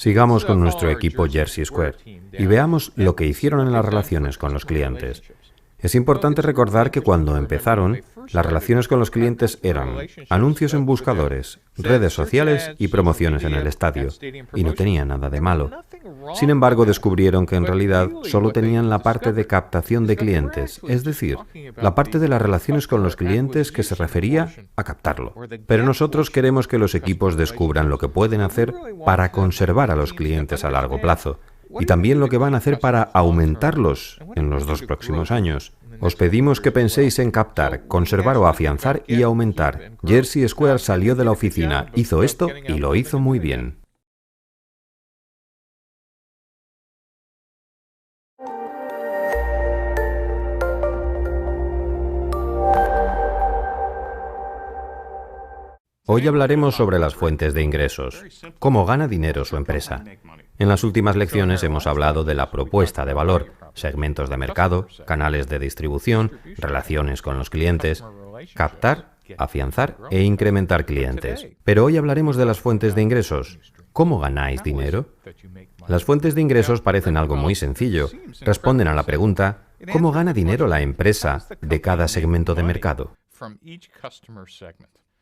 Sigamos con nuestro equipo Jersey Square y veamos lo que hicieron en las relaciones con los clientes. Es importante recordar que cuando empezaron, las relaciones con los clientes eran anuncios en buscadores, redes sociales y promociones en el estadio, y no tenía nada de malo. Sin embargo, descubrieron que en realidad solo tenían la parte de captación de clientes, es decir, la parte de las relaciones con los clientes que se refería a captarlo. Pero nosotros queremos que los equipos descubran lo que pueden hacer para conservar a los clientes a largo plazo, y también lo que van a hacer para aumentarlos en los 2 próximos años. Os pedimos que penséis en captar, conservar o afianzar y aumentar. Jersey Square salió de la oficina, hizo esto y lo hizo muy bien. Hoy hablaremos sobre las fuentes de ingresos, cómo gana dinero su empresa. En las últimas lecciones hemos hablado de la propuesta de valor, segmentos de mercado, canales de distribución, relaciones con los clientes, captar, afianzar e incrementar clientes. Pero hoy hablaremos de las fuentes de ingresos. ¿Cómo ganáis dinero? Las fuentes de ingresos parecen algo muy sencillo. Responden a la pregunta, ¿cómo gana dinero la empresa de cada segmento de mercado?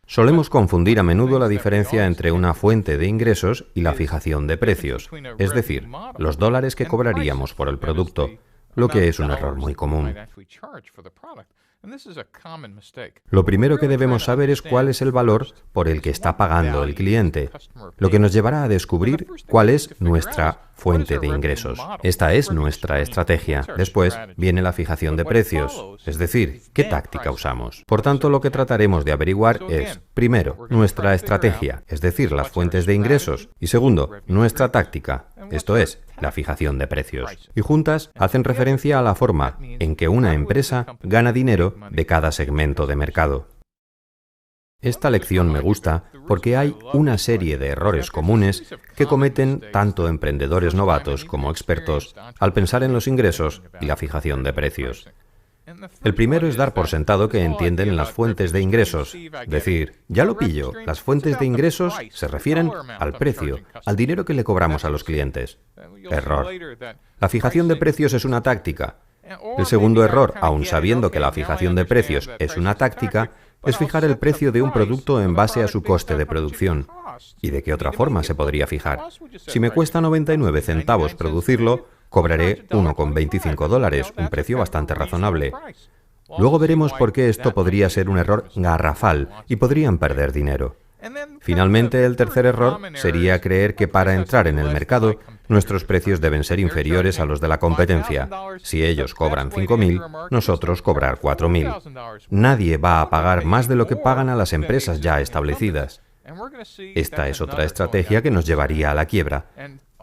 Solemos confundir a menudo la diferencia entre una fuente de ingresos y la fijación de precios, es decir, los dólares que cobraríamos por el producto, lo que es un error muy común. Lo primero que debemos saber es cuál es el valor por el que está pagando el cliente, lo que nos llevará a descubrir cuál es nuestra fuente de ingresos. Esta es nuestra estrategia. Después viene la fijación de precios, es decir, ¿qué táctica usamos? Por tanto, lo que trataremos de averiguar es, primero, nuestra estrategia, es decir, las fuentes de ingresos, y segundo, nuestra táctica, esto es, la fijación de precios. Y juntas hacen referencia a la forma en que una empresa gana dinero de cada segmento de mercado. Esta lección me gusta porque hay una serie de errores comunes que cometen tanto emprendedores novatos como expertos al pensar en los ingresos y la fijación de precios. El primero es dar por sentado que entienden las fuentes de ingresos, decir, ya lo pillo, las fuentes de ingresos se refieren al precio, al dinero que le cobramos a los clientes. Error. La fijación de precios es una táctica. El segundo error, aun sabiendo que la fijación de precios es una táctica, es fijar el precio de un producto en base a su coste de producción. ¿Y de qué otra forma se podría fijar? Si me cuesta 99 centavos producirlo, cobraré $1,25, un precio bastante razonable. Luego veremos por qué esto podría ser un error garrafal y podrían perder dinero. Finalmente, el tercer error sería creer que para entrar en el mercado, nuestros precios deben ser inferiores a los de la competencia. Si ellos cobran $5,000, nosotros cobrar $4,000. Nadie va a pagar más de lo que pagan a las empresas ya establecidas. Esta es otra estrategia que nos llevaría a la quiebra.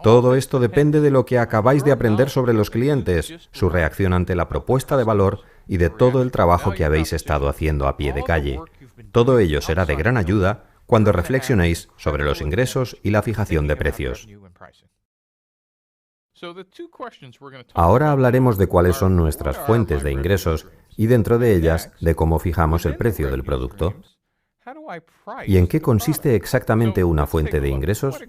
Todo esto depende de lo que acabáis de aprender sobre los clientes, su reacción ante la propuesta de valor y de todo el trabajo que habéis estado haciendo a pie de calle. Todo ello será de gran ayuda cuando reflexionéis sobre los ingresos y la fijación de precios. Ahora hablaremos de cuáles son nuestras fuentes de ingresos y dentro de ellas de cómo fijamos el precio del producto. ¿Y en qué consiste exactamente una fuente de ingresos?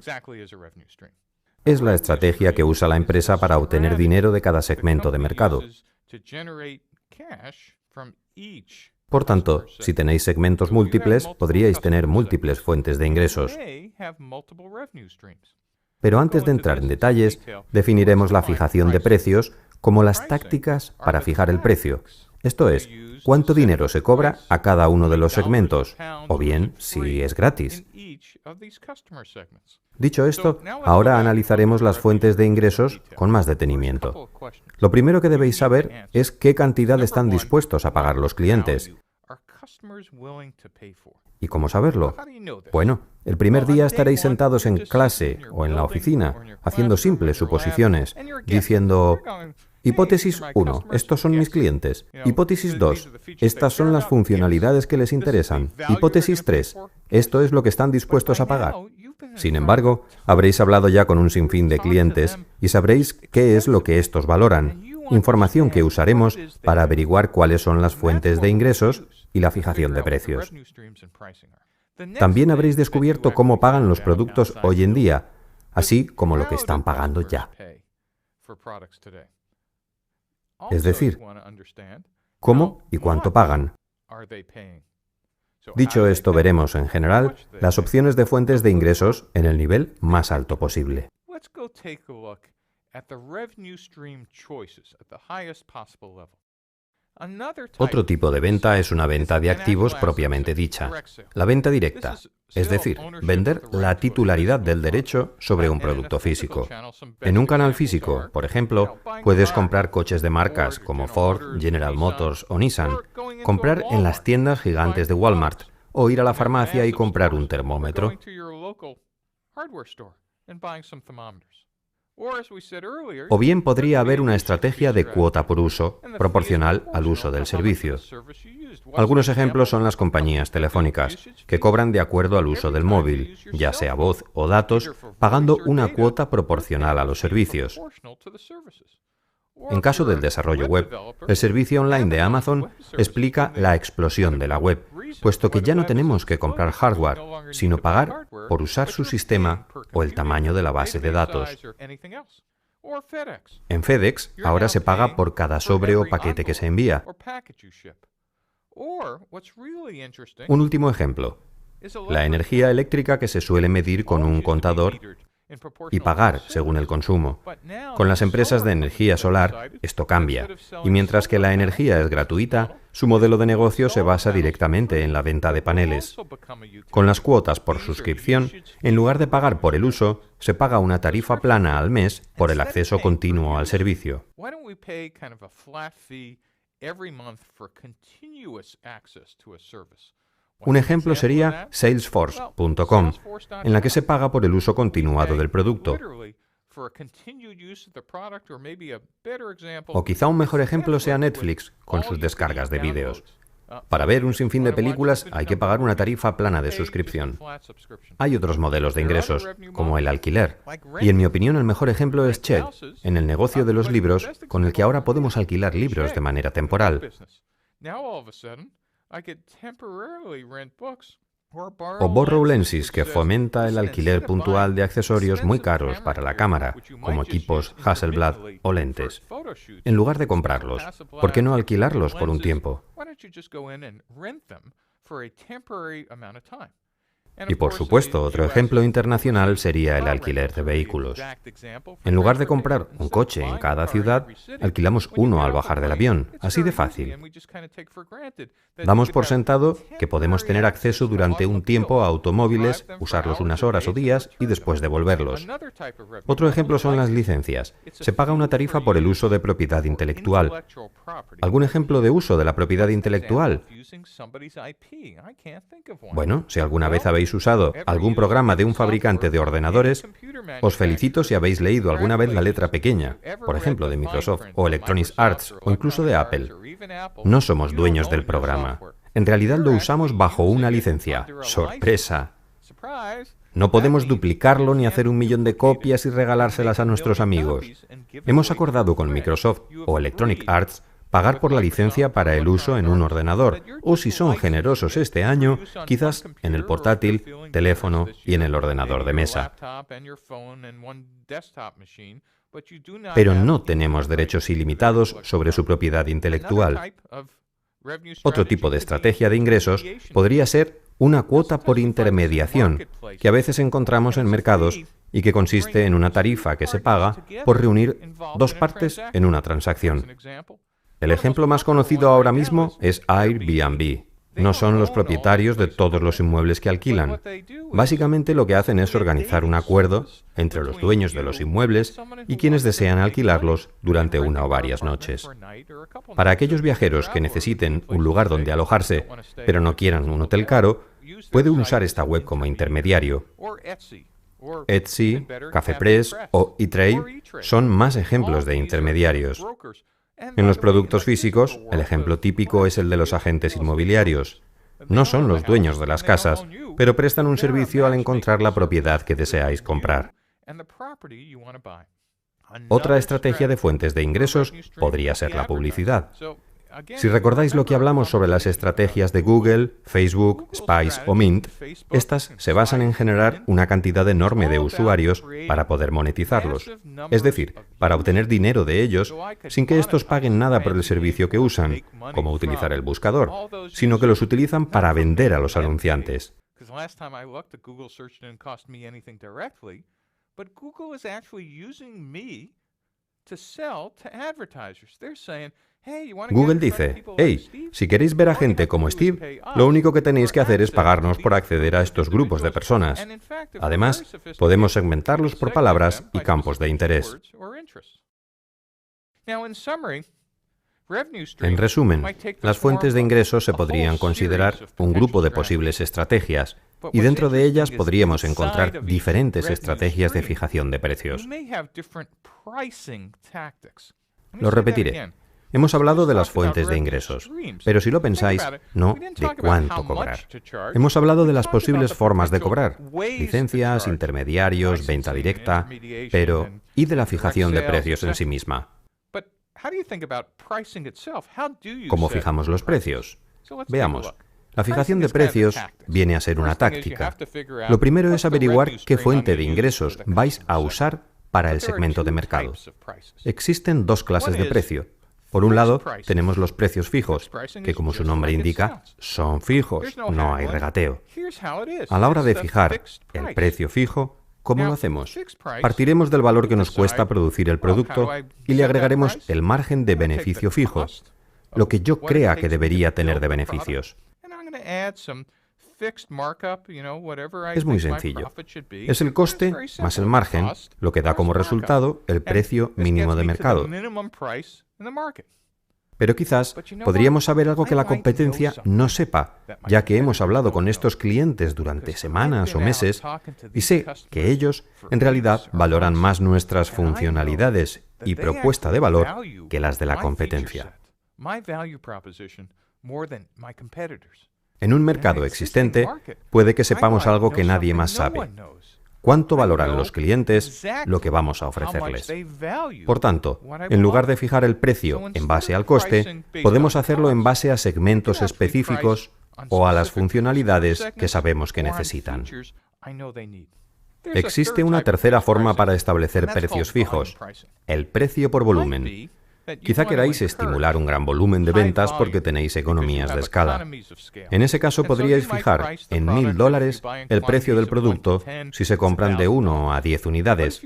Es la estrategia que usa la empresa para obtener dinero de cada segmento de mercado. Por tanto, si tenéis segmentos múltiples, podríais tener múltiples fuentes de ingresos. Pero antes de entrar en detalles, definiremos la fijación de precios como las tácticas para fijar el precio. Esto es, cuánto dinero se cobra a cada uno de los segmentos, o bien si es gratis. Dicho esto, ahora analizaremos las fuentes de ingresos con más detenimiento. Lo primero que debéis saber es qué cantidad están dispuestos a pagar los clientes. ¿Y cómo saberlo? Bueno, el primer día estaréis sentados en clase o en la oficina, haciendo simples suposiciones, diciendo, hipótesis 1, estos son mis clientes. Hipótesis 2, estas son las funcionalidades que les interesan. Hipótesis 3, esto es lo que están dispuestos a pagar. Sin embargo, habréis hablado ya con un sinfín de clientes y sabréis qué es lo que estos valoran, información que usaremos para averiguar cuáles son las fuentes de ingresos y la fijación de precios. También habréis descubierto cómo pagan los productos hoy en día, así como lo que están pagando ya. Es decir, cómo y cuánto pagan. Dicho esto, veremos, en general, las opciones de fuentes de ingresos en el nivel más alto posible. Otro tipo de venta es una venta de activos propiamente dicha, la venta directa, es decir, vender la titularidad del derecho sobre un producto físico. En un canal físico, por ejemplo, puedes comprar coches de marcas como Ford, General Motors o Nissan, comprar en las tiendas gigantes de Walmart o ir a la farmacia y comprar un termómetro. O bien podría haber una estrategia de cuota por uso, proporcional al uso del servicio. Algunos ejemplos son las compañías telefónicas, que cobran de acuerdo al uso del móvil, ya sea voz o datos, pagando una cuota proporcional a los servicios. En caso del desarrollo web, el servicio online de Amazon explica la explosión de la web, puesto que ya no tenemos que comprar hardware, sino pagar por usar su sistema o el tamaño de la base de datos. En FedEx, ahora se paga por cada sobre o paquete que se envía. Un último ejemplo, la energía eléctrica que se suele medir con un contador y pagar según el consumo. Con las empresas de energía solar, esto cambia, y mientras que la energía es gratuita, su modelo de negocio se basa directamente en la venta de paneles. Con las cuotas por suscripción, en lugar de pagar por el uso, se paga una tarifa plana al mes por el acceso continuo al servicio. Un ejemplo sería Salesforce.com, en la que se paga por el uso continuado del producto. O quizá un mejor ejemplo sea Netflix, con sus descargas de vídeos. Para ver un sinfín de películas hay que pagar una tarifa plana de suscripción. Hay otros modelos de ingresos, como el alquiler. Y en mi opinión el mejor ejemplo es Ched, en el negocio de los libros, con el que ahora podemos alquilar libros de manera temporal. O Borrowlensis, que fomenta el alquiler puntual de accesorios muy caros para la cámara, como equipos Hasselblad o lentes. En lugar de comprarlos, ¿por qué no alquilarlos por un tiempo? Y por supuesto, otro ejemplo internacional sería el alquiler de vehículos. En lugar de comprar un coche en cada ciudad, alquilamos uno al bajar del avión, así de fácil. Damos por sentado que podemos tener acceso durante un tiempo a automóviles, usarlos unas horas o días y después devolverlos. Otro ejemplo son las licencias. Se paga una tarifa por el uso de propiedad intelectual. ¿Algún ejemplo de uso de la propiedad intelectual? Bueno, si alguna vez habéis usado algún programa de un fabricante de ordenadores, os felicito si habéis leído alguna vez la letra pequeña, por ejemplo de Microsoft o Electronic Arts o incluso de Apple. No somos dueños del programa. En realidad lo usamos bajo una licencia. ¡Sorpresa! No podemos duplicarlo ni hacer 1 millón de copias y regalárselas a nuestros amigos. Hemos acordado con Microsoft o Electronic Arts pagar por la licencia para el uso en un ordenador, o si son generosos este año, quizás en el portátil, teléfono y en el ordenador de mesa. Pero no tenemos derechos ilimitados sobre su propiedad intelectual. Otro tipo de estrategia de ingresos podría ser una cuota por intermediación, que a veces encontramos en mercados y que consiste en una tarifa que se paga por reunir dos partes en una transacción. El ejemplo más conocido ahora mismo es Airbnb. No son los propietarios de todos los inmuebles que alquilan. Básicamente lo que hacen es organizar un acuerdo entre los dueños de los inmuebles y quienes desean alquilarlos durante una o varias noches. Para aquellos viajeros que necesiten un lugar donde alojarse, pero no quieran un hotel caro, pueden usar esta web como intermediario. Etsy, CafePress o eTrade son más ejemplos de intermediarios. En los productos físicos, el ejemplo típico es el de los agentes inmobiliarios. No son los dueños de las casas, pero prestan un servicio al encontrar la propiedad que deseáis comprar. Otra estrategia de fuentes de ingresos podría ser la publicidad. Si recordáis lo que hablamos sobre las estrategias de Google, Facebook, Spice o Mint, estas se basan en generar una cantidad enorme de usuarios para poder monetizarlos, es decir, para obtener dinero de ellos sin que estos paguen nada por el servicio que usan, como utilizar el buscador, sino que los utilizan para vender a los anunciantes. Google dice, hey, si queréis ver a gente como Steve, lo único que tenéis que hacer es pagarnos por acceder a estos grupos de personas. Además, podemos segmentarlos por palabras y campos de interés. En resumen, las fuentes de ingresos se podrían considerar un grupo de posibles estrategias, y dentro de ellas podríamos encontrar diferentes estrategias de fijación de precios. Lo repetiré. Hemos hablado de las fuentes de ingresos, pero si lo pensáis, no de cuánto cobrar. Hemos hablado de las posibles formas de cobrar, licencias, intermediarios, venta directa, pero ¿y de la fijación de precios en sí misma? ¿Cómo fijamos los precios? Veamos. La fijación de precios viene a ser una táctica. Lo primero es averiguar qué fuente de ingresos vais a usar para el segmento de mercado. Existen dos clases de precio. Por un lado, tenemos los precios fijos, que como su nombre indica, son fijos, no hay regateo. A la hora de fijar el precio fijo, ¿cómo lo hacemos? Partiremos del valor que nos cuesta producir el producto y le agregaremos el margen de beneficio fijo, lo que yo crea que debería tener de beneficios. Es muy sencillo. Es el coste más el margen, lo que da como resultado el precio mínimo de mercado. Pero quizás podríamos saber algo que la competencia no sepa, ya que hemos hablado con estos clientes durante semanas o meses y sé que ellos en realidad valoran más nuestras funcionalidades y propuesta de valor que las de la competencia. En un mercado existente, puede que sepamos algo que nadie más sabe. ¿Cuánto valoran los clientes lo que vamos a ofrecerles? Por tanto, en lugar de fijar el precio en base al coste, podemos hacerlo en base a segmentos específicos o a las funcionalidades que sabemos que necesitan. Existe una tercera forma para establecer precios fijos, el precio por volumen. Quizá queráis estimular un gran volumen de ventas porque tenéis economías de escala. En ese caso podríais fijar en $1.000 el precio del producto si se compran de 1 a 10 unidades,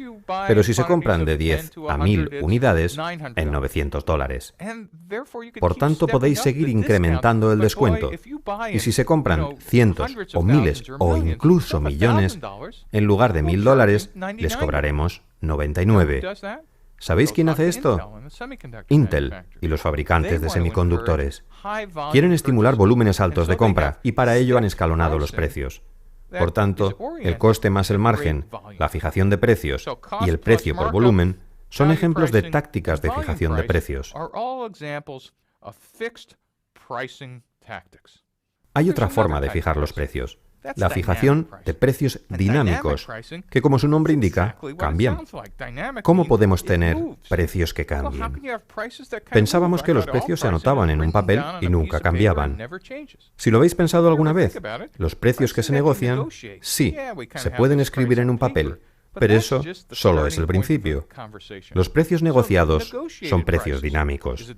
pero si se compran de 10 a 1.000 unidades, en $900. Por tanto, podéis seguir incrementando el descuento, y si se compran cientos o miles o incluso millones, en lugar de $1.000, les cobraremos 99. ¿Sabéis quién hace esto? Intel y los fabricantes de semiconductores. Quieren estimular volúmenes altos de compra y para ello han escalonado los precios. Por tanto, el coste más el margen, la fijación de precios y el precio por volumen son ejemplos de tácticas de fijación de precios. Hay otra forma de fijar los precios. La fijación de precios dinámicos, que como su nombre indica, cambian. ¿Cómo podemos tener precios que cambien? Pensábamos que los precios se anotaban en un papel y nunca cambiaban. Si lo habéis pensado alguna vez, los precios que se negocian, sí, se pueden escribir en un papel, pero eso solo es el principio. Los precios negociados son precios dinámicos.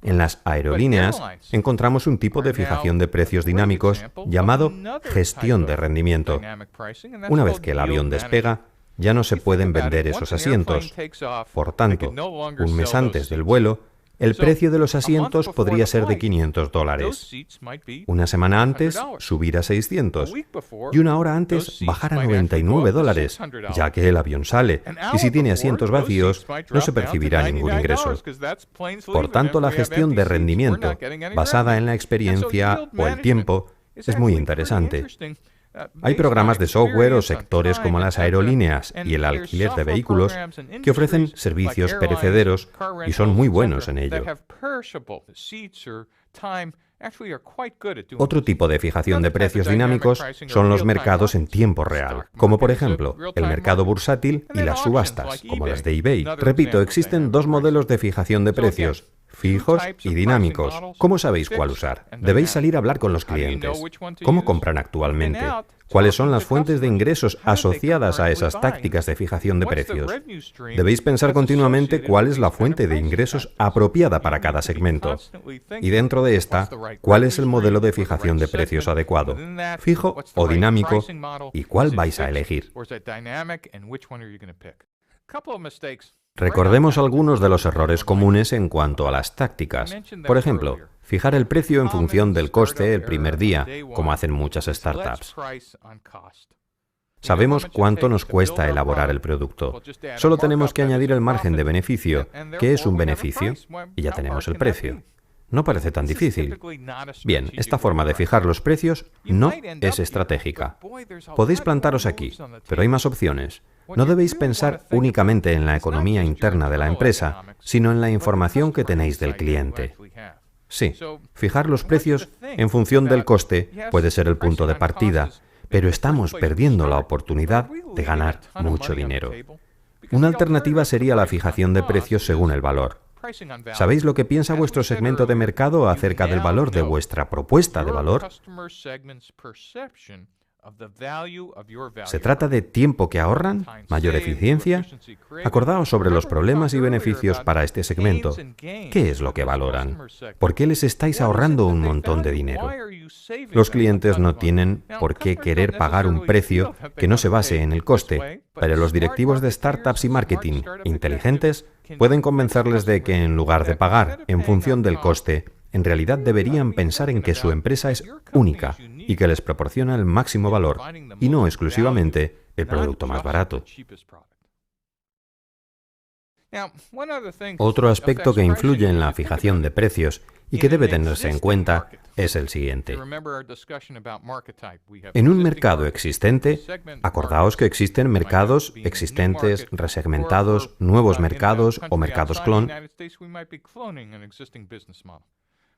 En las aerolíneas encontramos un tipo de fijación de precios dinámicos llamado gestión de rendimiento. Una vez que el avión despega, ya no se pueden vender esos asientos. Por tanto, un mes antes del vuelo, el precio de los asientos podría ser de $500. Una semana antes, subir a 600. Y una hora antes, bajar a $99, ya que el avión sale. Y si tiene asientos vacíos, no se percibirá ningún ingreso. Por tanto, la gestión de rendimiento, basada en la experiencia o el tiempo, es muy interesante. Hay programas de software o sectores como las aerolíneas y el alquiler de vehículos que ofrecen servicios perecederos y son muy buenos en ello. Otro tipo de fijación de precios dinámicos son los mercados en tiempo real, como por ejemplo el mercado bursátil y las subastas, como las de eBay. Repito, existen dos modelos de fijación de precios, fijos y dinámicos. ¿Cómo sabéis cuál usar? Debéis salir a hablar con los clientes. ¿Cómo compran actualmente? ¿Cuáles son las fuentes de ingresos asociadas a esas tácticas de fijación de precios? Debéis pensar continuamente cuál es la fuente de ingresos apropiada para cada segmento. Y dentro de esta, cuál es el modelo de fijación de precios adecuado, fijo o dinámico, y cuál vais a elegir. Recordemos algunos de los errores comunes en cuanto a las tácticas. Por ejemplo, fijar el precio en función del coste el primer día, como hacen muchas startups. Sabemos cuánto nos cuesta elaborar el producto. Solo tenemos que añadir el margen de beneficio, que es un beneficio, y ya tenemos el precio. No parece tan difícil. Bien, esta forma de fijar los precios no es estratégica. Podéis plantaros aquí, pero hay más opciones. No debéis pensar únicamente en la economía interna de la empresa, sino en la información que tenéis del cliente. Sí, fijar los precios en función del coste puede ser el punto de partida, pero estamos perdiendo la oportunidad de ganar mucho dinero. Una alternativa sería la fijación de precios según el valor. ¿Sabéis lo que piensa vuestro segmento de mercado acerca del valor de vuestra propuesta de valor? ¿Se trata de tiempo que ahorran? ¿Mayor eficiencia? Acordaos sobre los problemas y beneficios para este segmento. ¿Qué es lo que valoran? ¿Por qué les estáis ahorrando un montón de dinero? Los clientes no tienen por qué querer pagar un precio que no se base en el coste, pero los directivos de startups y marketing inteligentes pueden convencerles de que en lugar de pagar en función del coste, en realidad deberían pensar en que su empresa es única y que les proporciona el máximo valor, y no exclusivamente el producto más barato. Otro aspecto que influye en la fijación de precios y que debe tenerse en cuenta es el siguiente. En un mercado existente, acordaos que existen mercados existentes, resegmentados, nuevos mercados o mercados clon.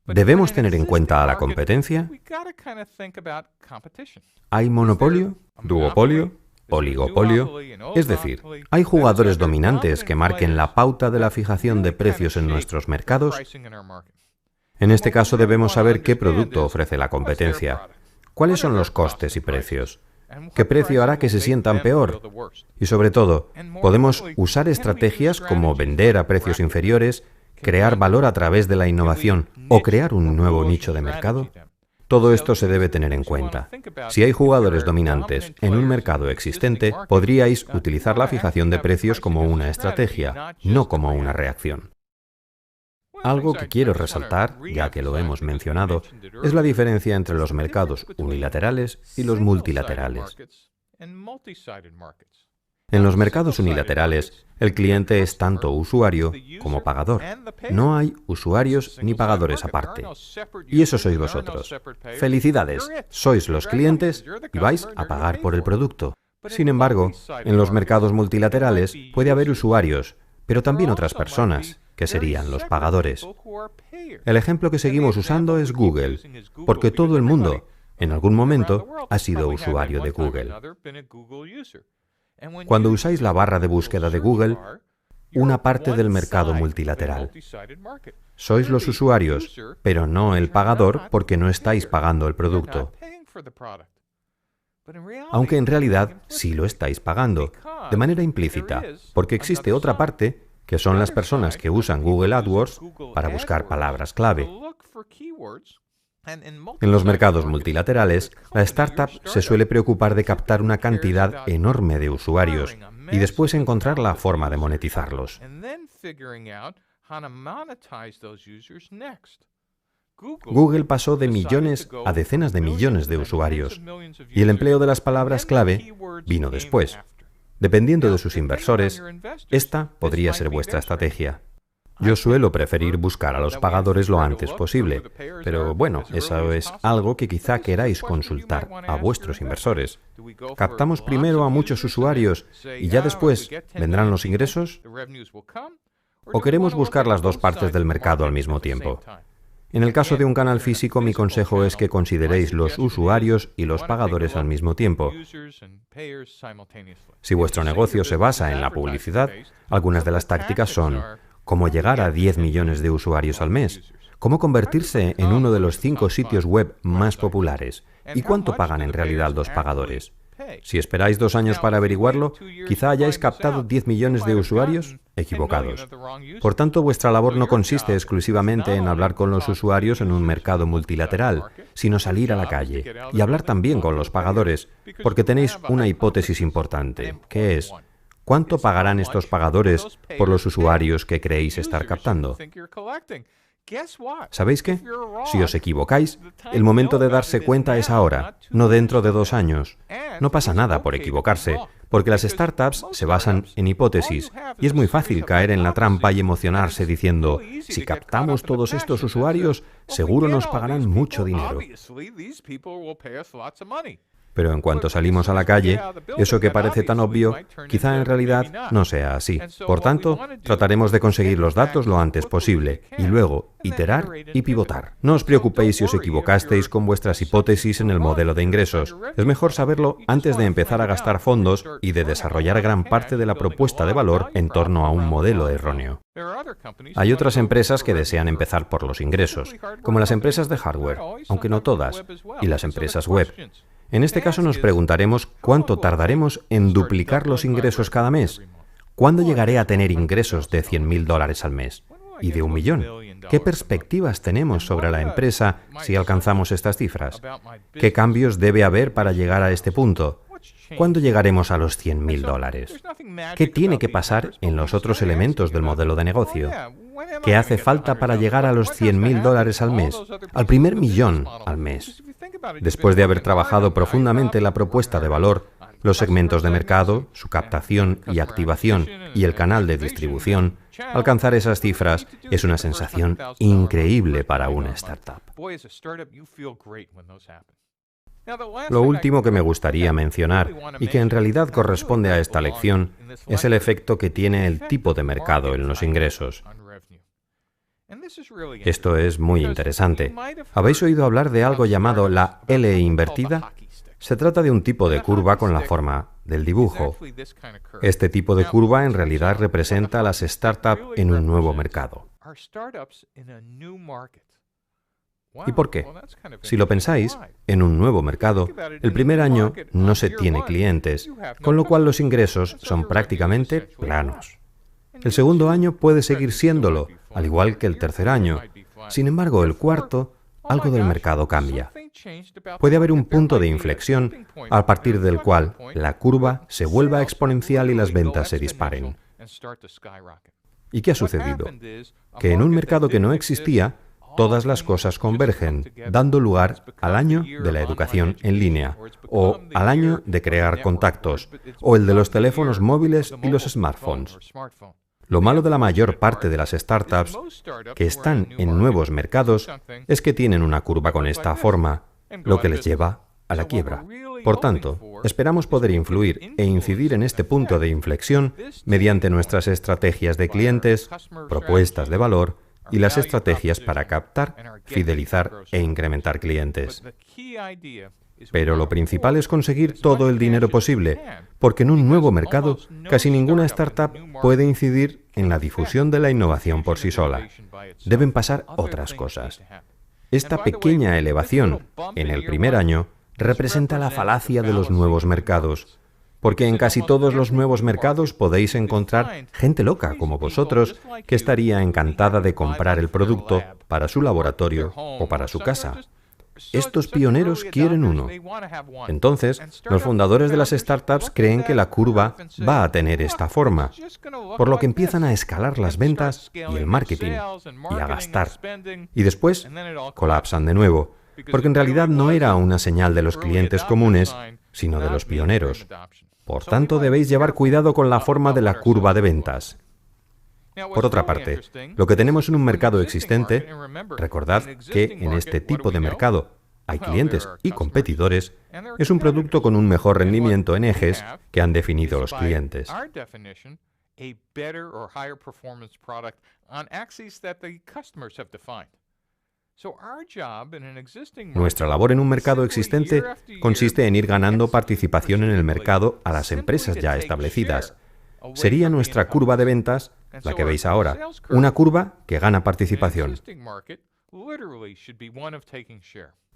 ¿Debemos tener en cuenta a la competencia? ¿Hay monopolio, duopolio, oligopolio? Es decir, ¿hay jugadores dominantes que marquen la pauta de la fijación de precios en nuestros mercados? En este caso debemos saber qué producto ofrece la competencia, cuáles son los costes y precios, qué precio hará que se sientan peor, y sobre todo, ¿podemos usar estrategias como vender a precios inferiores, crear valor a través de la innovación o crear un nuevo nicho de mercado? Todo esto se debe tener en cuenta. Si hay jugadores dominantes en un mercado existente, podríais utilizar la fijación de precios como una estrategia, no como una reacción. Algo que quiero resaltar, ya que lo hemos mencionado, es la diferencia entre los mercados unilaterales y los multilaterales. En los mercados unilaterales, el cliente es tanto usuario como pagador. No hay usuarios ni pagadores aparte. Y eso sois vosotros. ¡Felicidades! Sois los clientes y vais a pagar por el producto. Sin embargo, en los mercados multilaterales puede haber usuarios, pero también otras personas, que serían los pagadores. El ejemplo que seguimos usando es Google, porque todo el mundo, en algún momento, ha sido usuario de Google. Cuando usáis la barra de búsqueda de Google, una parte del mercado multilateral. Sois los usuarios, pero no el pagador porque no estáis pagando el producto. Aunque en realidad sí lo estáis pagando, de manera implícita, porque existe otra parte, que son las personas que usan Google AdWords para buscar palabras clave. En los mercados multilaterales, la startup se suele preocupar de captar una cantidad enorme de usuarios y después encontrar la forma de monetizarlos. Google pasó de millones a decenas de millones de usuarios, y el empleo de las palabras clave vino después. Dependiendo de sus inversores, esta podría ser vuestra estrategia. Yo suelo preferir buscar a los pagadores lo antes posible, pero bueno, eso es algo que quizá queráis consultar a vuestros inversores. ¿Captamos primero a muchos usuarios y ya después vendrán los ingresos? ¿O queremos buscar las dos partes del mercado al mismo tiempo? En el caso de un canal físico, mi consejo es que consideréis los usuarios y los pagadores al mismo tiempo. Si vuestro negocio se basa en la publicidad, algunas de las tácticas son cómo llegar a 10 millones de usuarios al mes, cómo convertirse en uno de los 5 sitios web más populares y cuánto pagan en realidad los pagadores. Si esperáis 2 años para averiguarlo, quizá hayáis captado 10 millones de usuarios equivocados. Por tanto, vuestra labor no consiste exclusivamente en hablar con los usuarios en un mercado multilateral, sino salir a la calle y hablar también con los pagadores, porque tenéis una hipótesis importante, que es: ¿cuánto pagarán estos pagadores por los usuarios que creéis estar captando? ¿Sabéis qué? Si os equivocáis, el momento de darse cuenta es ahora, no dentro de 2 años. No pasa nada por equivocarse, porque las startups se basan en hipótesis, y es muy fácil caer en la trampa y emocionarse diciendo: si captamos todos estos usuarios, seguro nos pagarán mucho dinero. Pero en cuanto salimos a la calle, eso que parece tan obvio, quizá en realidad no sea así. Por tanto, trataremos de conseguir los datos lo antes posible, y luego iterar y pivotar. No os preocupéis si os equivocasteis con vuestras hipótesis en el modelo de ingresos. Es mejor saberlo antes de empezar a gastar fondos y de desarrollar gran parte de la propuesta de valor en torno a un modelo erróneo. Hay otras empresas que desean empezar por los ingresos, como las empresas de hardware, aunque no todas, y las empresas web. En este caso nos preguntaremos cuánto tardaremos en duplicar los ingresos cada mes. ¿Cuándo llegaré a tener ingresos de $100.000 al mes? ¿Y de 1 millón? ¿Qué perspectivas tenemos sobre la empresa si alcanzamos estas cifras? ¿Qué cambios debe haber para llegar a este punto? ¿Cuándo llegaremos a los $100.000? ¿Qué tiene que pasar en los otros elementos del modelo de negocio? ¿Qué hace falta para llegar a los $100.000 al mes? Al primer millón al mes. Después de haber trabajado profundamente la propuesta de valor, los segmentos de mercado, su captación y activación y el canal de distribución, alcanzar esas cifras es una sensación increíble para una startup. Lo último que me gustaría mencionar, y que en realidad corresponde a esta lección, es el efecto que tiene el tipo de mercado en los ingresos. Esto es muy interesante. ¿Habéis oído hablar de algo llamado la L invertida? Se trata de un tipo de curva con la forma del dibujo. Este tipo de curva en realidad representa a las startups en un nuevo mercado. ¿Y por qué? Si lo pensáis, en un nuevo mercado, el primer año no se tiene clientes, con lo cual los ingresos son prácticamente planos. El segundo año puede seguir siéndolo, al igual que el tercer año. Sin embargo, el cuarto, algo del mercado cambia. Puede haber un punto de inflexión a partir del cual la curva se vuelva exponencial y las ventas se disparen. ¿Y qué ha sucedido? Que en un mercado que no existía, todas las cosas convergen, dando lugar al año de la educación en línea, o al año de crear contactos, o el de los teléfonos móviles y los smartphones. Lo malo de la mayor parte de las startups que están en nuevos mercados es que tienen una curva con esta forma, lo que les lleva a la quiebra. Por tanto, esperamos poder influir e incidir en este punto de inflexión mediante nuestras estrategias de clientes, propuestas de valor y las estrategias para captar, fidelizar e incrementar clientes. Pero lo principal es conseguir todo el dinero posible, porque en un nuevo mercado casi ninguna startup puede incidir en la difusión de la innovación por sí sola. Deben pasar otras cosas. Esta pequeña elevación en el primer año representa la falacia de los nuevos mercados, porque en casi todos los nuevos mercados podéis encontrar gente loca como vosotros que estaría encantada de comprar el producto para su laboratorio o para su casa. Estos pioneros quieren uno. Entonces, los fundadores de las startups creen que la curva va a tener esta forma, por lo que empiezan a escalar las ventas y el marketing, y a gastar. Y después colapsan de nuevo, porque en realidad no era una señal de los clientes comunes, sino de los pioneros. Por tanto, debéis llevar cuidado con la forma de la curva de ventas. Por otra parte, lo que tenemos en un mercado existente, recordad que en este tipo de mercado hay clientes y competidores, es un producto con un mejor rendimiento en ejes que han definido los clientes. Nuestra labor en un mercado existente consiste en ir ganando participación en el mercado a las empresas ya establecidas. Sería nuestra curva de ventas la que veis ahora, una curva que gana participación.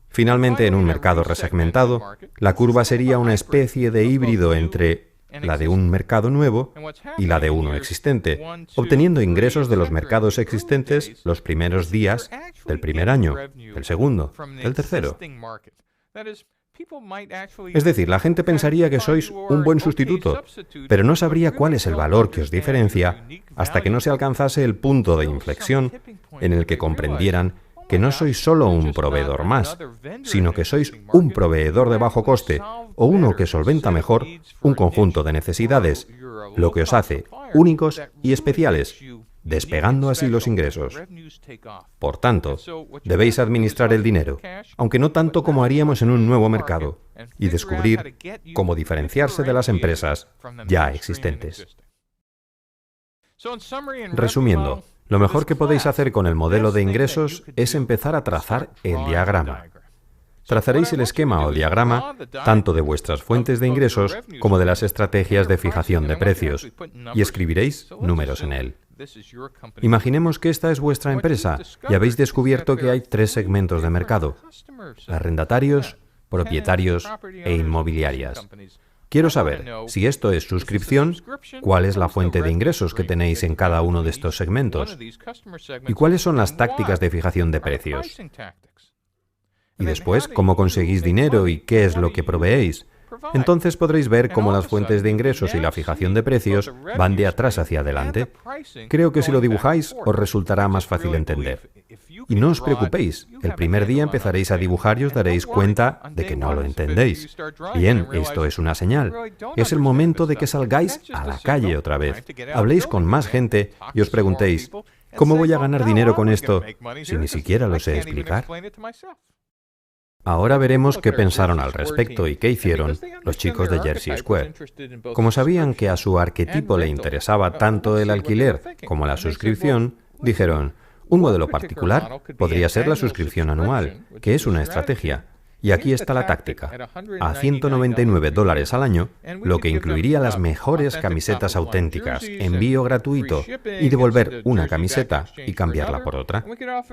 Finalmente, en un mercado resegmentado, la curva sería una especie de híbrido entre la de un mercado nuevo y la de uno existente, obteniendo ingresos de los mercados existentes los primeros días del primer año, del segundo, del tercero. Es decir, la gente pensaría que sois un buen sustituto, pero no sabría cuál es el valor que os diferencia hasta que no se alcanzase el punto de inflexión en el que comprendieran que no sois solo un proveedor más, sino que sois un proveedor de bajo coste o uno que solventa mejor un conjunto de necesidades, lo que os hace únicos y especiales, despegando así los ingresos. Por tanto, debéis administrar el dinero, aunque no tanto como haríamos en un nuevo mercado, y descubrir cómo diferenciarse de las empresas ya existentes. Resumiendo, lo mejor que podéis hacer con el modelo de ingresos es empezar a trazar el diagrama. Trazaréis el esquema o diagrama tanto de vuestras fuentes de ingresos como de las estrategias de fijación de precios y escribiréis números en él. Imaginemos que esta es vuestra empresa y habéis descubierto que hay 3 segmentos de mercado: arrendatarios, propietarios e inmobiliarias. Quiero saber, si esto es suscripción, cuál es la fuente de ingresos que tenéis en cada uno de estos segmentos y cuáles son las tácticas de fijación de precios. Y después, cómo conseguís dinero y qué es lo que proveéis. Entonces podréis ver cómo las fuentes de ingresos y la fijación de precios van de atrás hacia adelante. Creo que si lo dibujáis os resultará más fácil entender. Y no os preocupéis, el primer día empezaréis a dibujar y os daréis cuenta de que no lo entendéis. Bien, esto es una señal. Es el momento de que salgáis a la calle otra vez. Habléis con más gente y os preguntéis, ¿cómo voy a ganar dinero con esto si ni siquiera lo sé explicar? Ahora veremos qué pensaron al respecto y qué hicieron los chicos de Jersey Square. Como sabían que a su arquetipo le interesaba tanto el alquiler como la suscripción, dijeron, un modelo particular podría ser la suscripción anual, que es una estrategia. Y aquí está la táctica. A $199 al año, lo que incluiría las mejores camisetas auténticas, envío gratuito y devolver una camiseta y cambiarla por otra.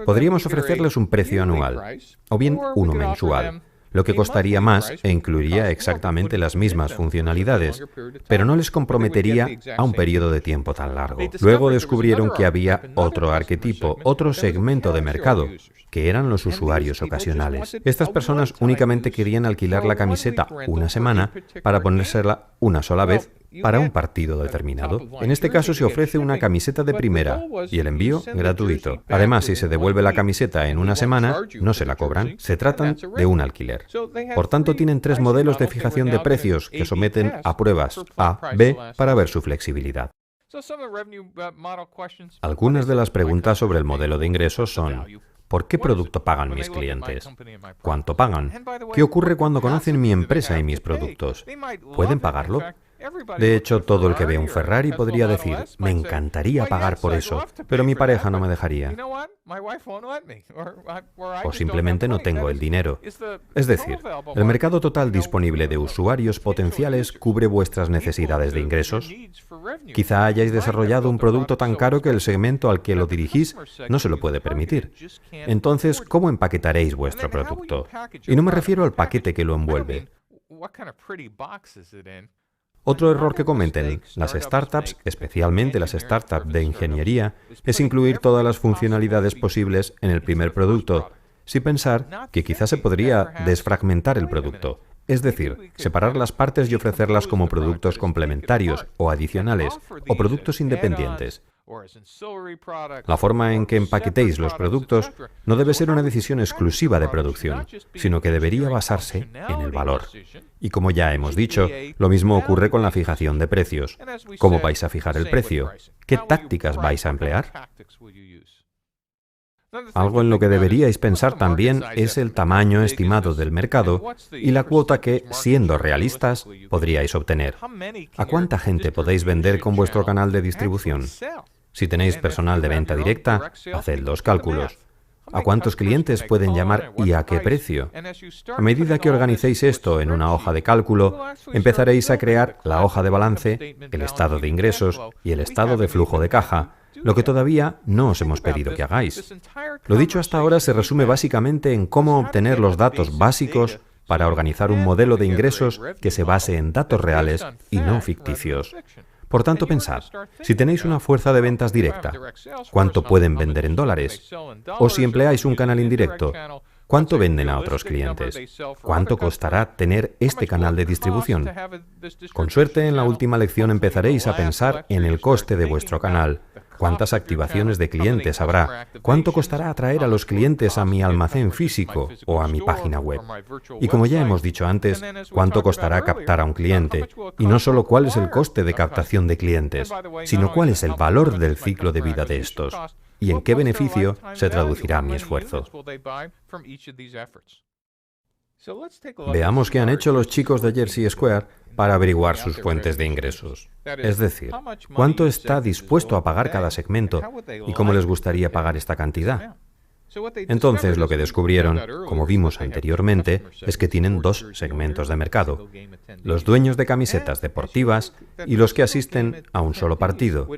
Podríamos ofrecerles un precio anual, o bien uno mensual, lo que costaría más e incluiría exactamente las mismas funcionalidades, pero no les comprometería a un periodo de tiempo tan largo. Luego descubrieron que había otro arquetipo, otro segmento de mercado, que eran los usuarios ocasionales. Estas personas únicamente querían alquilar la camiseta una semana para ponérsela una sola vez para un partido determinado. En este caso se ofrece una camiseta de primera y el envío gratuito. Además, si se devuelve la camiseta en una semana, no se la cobran. Se tratan de un alquiler. Por tanto, tienen 3 modelos de fijación de precios que someten a pruebas A, B para ver su flexibilidad. Algunas de las preguntas sobre el modelo de ingresos son: ¿por qué producto pagan mis clientes? ¿Cuánto pagan? ¿Qué ocurre cuando conocen mi empresa y mis productos? ¿Pueden pagarlo? De hecho, todo el que ve un Ferrari podría decir, me encantaría pagar por eso, pero mi pareja no me dejaría. O simplemente no tengo el dinero. Es decir, el mercado total disponible de usuarios potenciales cubre vuestras necesidades de ingresos. Quizá hayáis desarrollado un producto tan caro que el segmento al que lo dirigís no se lo puede permitir. Entonces, ¿cómo empaquetaréis vuestro producto? Y no me refiero al paquete que lo envuelve. Otro error que cometen las startups, especialmente las startups de ingeniería, es incluir todas las funcionalidades posibles en el primer producto, sin pensar que quizás se podría desfragmentar el producto, es decir, separar las partes y ofrecerlas como productos complementarios o adicionales, o productos independientes. La forma en que empaquetéis los productos no debe ser una decisión exclusiva de producción, sino que debería basarse en el valor. Y como ya hemos dicho, lo mismo ocurre con la fijación de precios. ¿Cómo vais a fijar el precio? ¿Qué tácticas vais a emplear? Algo en lo que deberíais pensar también es el tamaño estimado del mercado y la cuota que, siendo realistas, podríais obtener. ¿A cuánta gente podéis vender con vuestro canal de distribución? Si tenéis personal de venta directa, haced los cálculos. ¿A cuántos clientes pueden llamar y a qué precio? A medida que organicéis esto en una hoja de cálculo, empezaréis a crear la hoja de balance, el estado de ingresos y el estado de flujo de caja, lo que todavía no os hemos pedido que hagáis. Lo dicho hasta ahora se resume básicamente en cómo obtener los datos básicos para organizar un modelo de ingresos que se base en datos reales y no ficticios. Por tanto, pensad, si tenéis una fuerza de ventas directa, ¿cuánto pueden vender en dólares? O si empleáis un canal indirecto, ¿cuánto venden a otros clientes? ¿Cuánto costará tener este canal de distribución? Con suerte, en la última lección empezaréis a pensar en el coste de vuestro canal. ¿Cuántas activaciones de clientes habrá? ¿Cuánto costará atraer a los clientes a mi almacén físico o a mi página web? Y como ya hemos dicho antes, ¿cuánto costará captar a un cliente? Y no solo cuál es el coste de captación de clientes, sino cuál es el valor del ciclo de vida de estos y en qué beneficio se traducirá mi esfuerzo. Veamos qué han hecho los chicos de Jersey Square para averiguar sus fuentes de ingresos. Es decir, cuánto está dispuesto a pagar cada segmento y cómo les gustaría pagar esta cantidad. Entonces, lo que descubrieron, como vimos anteriormente, es que tienen dos segmentos de mercado: los dueños de camisetas deportivas y los que asisten a un solo partido.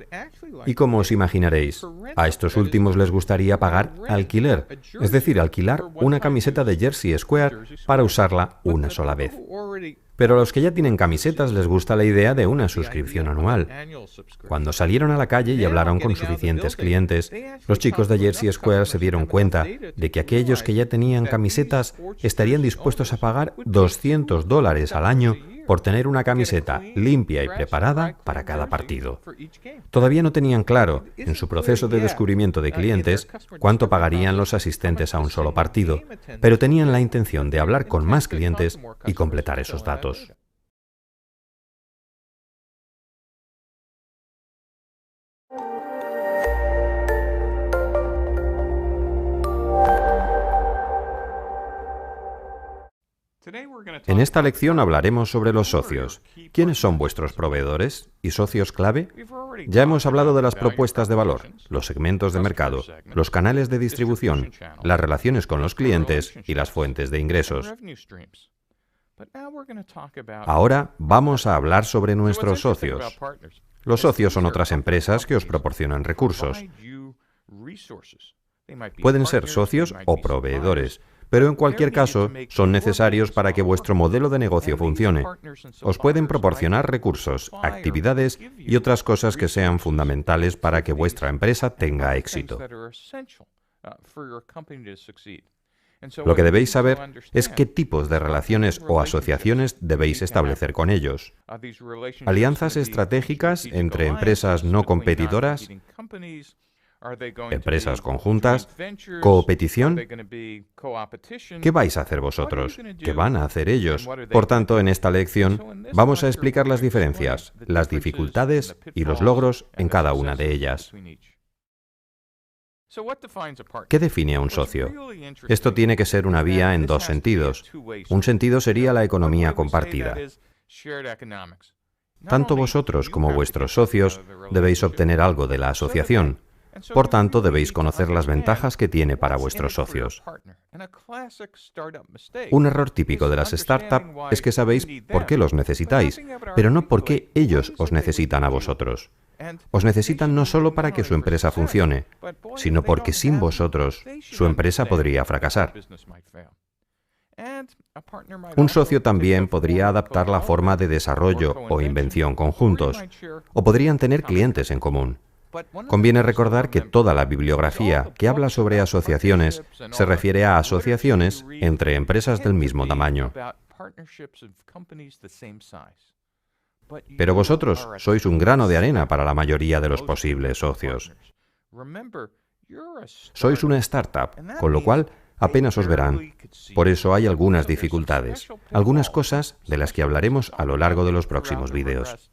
Y como os imaginaréis, a estos últimos les gustaría pagar alquiler, es decir, alquilar una camiseta de Jersey Square para usarla una sola vez. Pero a los que ya tienen camisetas les gusta la idea de una suscripción anual. Cuando salieron a la calle y hablaron con suficientes clientes, los chicos de Jersey Square se dieron cuenta de que aquellos que ya tenían camisetas estarían dispuestos a pagar $200 al año por tener una camiseta limpia y preparada para cada partido. Todavía no tenían claro, en su proceso de descubrimiento de clientes, cuánto pagarían los asistentes a un solo partido, pero tenían la intención de hablar con más clientes y completar esos datos. En esta lección hablaremos sobre los socios. ¿Quiénes son vuestros proveedores y socios clave? Ya hemos hablado de las propuestas de valor, los segmentos de mercado, los canales de distribución, las relaciones con los clientes y las fuentes de ingresos. Ahora vamos a hablar sobre nuestros socios. Los socios son otras empresas que os proporcionan recursos. Pueden ser socios o proveedores, pero en cualquier caso son necesarios para que vuestro modelo de negocio funcione. Os pueden proporcionar recursos, actividades y otras cosas que sean fundamentales para que vuestra empresa tenga éxito. Lo que debéis saber es qué tipos de relaciones o asociaciones debéis establecer con ellos. Alianzas estratégicas entre empresas no competidoras, empresas conjuntas, coopetición. ¿Qué vais a hacer vosotros? ¿Qué van a hacer ellos? Por tanto, en esta lección vamos a explicar las diferencias, las dificultades y los logros en cada una de ellas. ¿Qué define a un socio? Esto tiene que ser una vía en dos sentidos. Un sentido sería la economía compartida. Tanto vosotros como vuestros socios debéis obtener algo de la asociación. Por tanto, debéis conocer las ventajas que tiene para vuestros socios. Un error típico de las startups es que sabéis por qué los necesitáis, pero no por qué ellos os necesitan a vosotros. Os necesitan no solo para que su empresa funcione, sino porque sin vosotros su empresa podría fracasar. Un socio también podría adaptar la forma de desarrollo o invención conjuntos, o podrían tener clientes en común. Conviene recordar que toda la bibliografía que habla sobre asociaciones se refiere a asociaciones entre empresas del mismo tamaño. Pero vosotros sois un grano de arena para la mayoría de los posibles socios. Sois una startup, con lo cual apenas os verán. Por eso hay algunas dificultades, algunas cosas de las que hablaremos a lo largo de los próximos vídeos.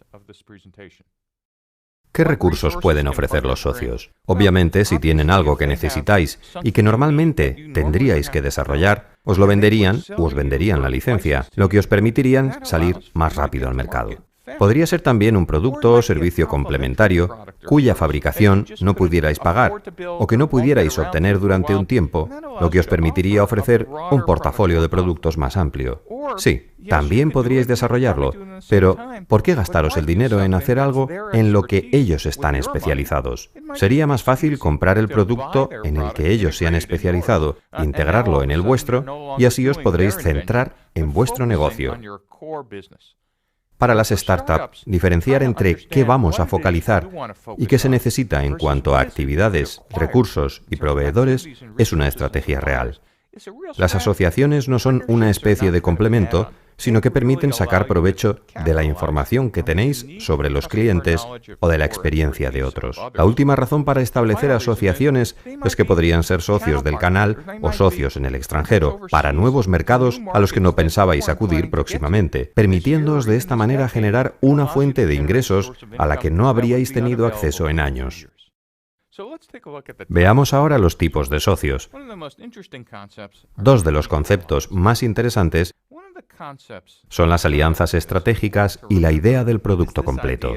¿Qué recursos pueden ofrecer los socios? Obviamente, si tienen algo que necesitáis y que normalmente tendríais que desarrollar, os lo venderían o os venderían la licencia, lo que os permitirían salir más rápido al mercado. Podría ser también un producto o servicio complementario cuya fabricación no pudierais pagar o que no pudierais obtener durante un tiempo, lo que os permitiría ofrecer un portafolio de productos más amplio. Sí, también podríais desarrollarlo, pero ¿por qué gastaros el dinero en hacer algo en lo que ellos están especializados? Sería más fácil comprar el producto en el que ellos se han especializado, integrarlo en el vuestro y así os podréis centrar en vuestro negocio. Para las startups, diferenciar entre qué vamos a focalizar y qué se necesita en cuanto a actividades, recursos y proveedores es una estrategia real. Las asociaciones no son una especie de complemento, sino que permiten sacar provecho de la información que tenéis sobre los clientes o de la experiencia de otros. La última razón para establecer asociaciones es que podrían ser socios del canal o socios en el extranjero, para nuevos mercados a los que no pensabais acudir próximamente, permitiéndoos de esta manera generar una fuente de ingresos a la que no habríais tenido acceso en años. Veamos ahora los tipos de socios. Dos de los conceptos más interesantes son las alianzas estratégicas y la idea del producto completo.